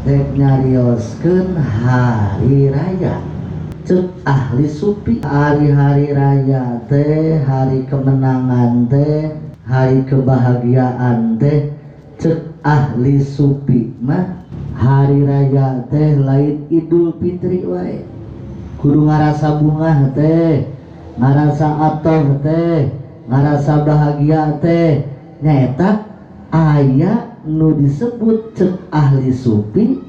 dek nyarioskeun hari raya. Cek ahli supi, hari-hari raya teh, hari kemenangan teh, hari kebahagiaan teh. Cek ahli supi mah hari raya teh lain Idul Fitri wae. Kudu ngarasa bunga teh, ngarasa atoh teh, ngarasa bahagia teh. Nyaeta aya nu disebut cek ahli supi,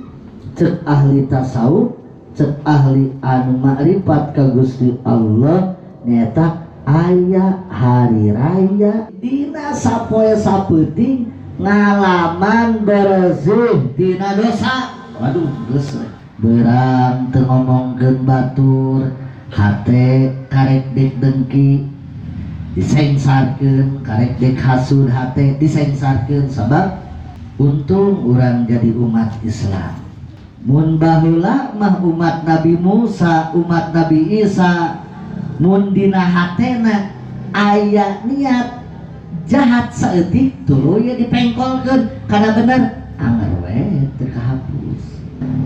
cek ahli tasawuf, cek ahli anu makrifat ka Gusti Allah. Nyaeta aya hari raya dina sapoe sapeuting ngalaman bersih tina dosa. Waduh geus berang teu ngomongkeun batur, hate karek dek dengki disengsarkeun, karek dek hasud hate disengsarkeun. Sabab untung urang jadi umat Islam. Mun baheula mah umat Nabi Musa, umat Nabi Isa, mun dina hatena aya niat jahat saeutik tuluy dipengkolkeun kana bener anger we teu kahapus.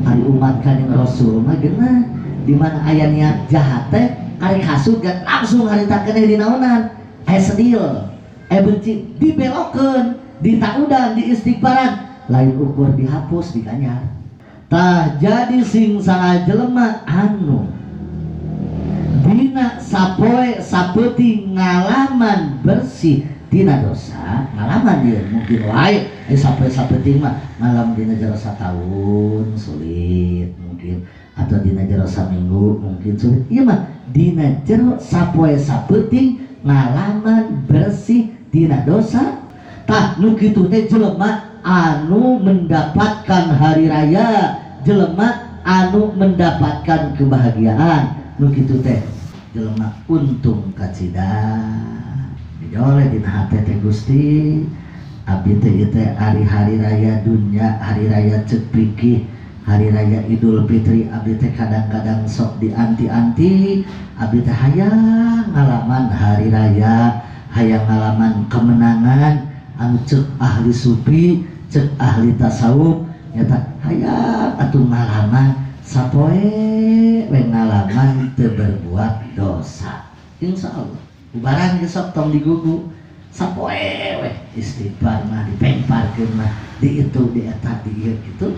Ari umat Kanjeng Rasul mah geuna di mana aya niat jahat teh karek hasud dan langsung harita keneh dinaonan sedil benci dibelokkeun, ditaudan, diistighfaran, lain ukur dihapus dikanyar. Tah jadi sing saha jelema anu dina sapoe sapeuting ngalaman bersih tina dosa, ngalaman dia mungkin wae sapoe sapeuting mah ngalam dina jero satahun sulit mungkin, atau dina jero saminggu mungkin sulit. Ieu mah dina jero sapoe sapeuting ngalaman bersih tina dosa. Tah nu kitu teh jelema anu mendapatkan hari raya, jelema anu mendapatkan kebahagiaan. Nu kitu teh jelema untung kacida dijole dina hate teh Gusti abdi teh hari-hari raya dunya, hari raya cek pikih, hari raya Idul Fitri abdi teh kadang-kadang sok dianti-anti. Abdi teh hayang ngalaman hari raya, hayang ngalaman kemenangan anu cek ahli sufi, cek ahli tasawuf. Nyata hayang atuh ngalaman sapoe we ngalaman teu berbuat dosa. Insyaallah ubaran ge sok tong digugu sapoe we istighfar mah dipemparkeun mah di itu di eta di ieu kitu.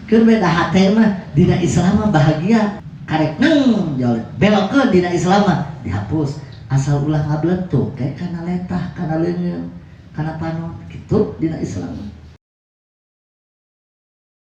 Keur beda hate mah dina Islam mah bahagia karek neng jol belokkeun dina Islam mah dihapus. Asal ulah ngablentuk kayak kana letah, kana leungeun, kana panot kitu dina Islam.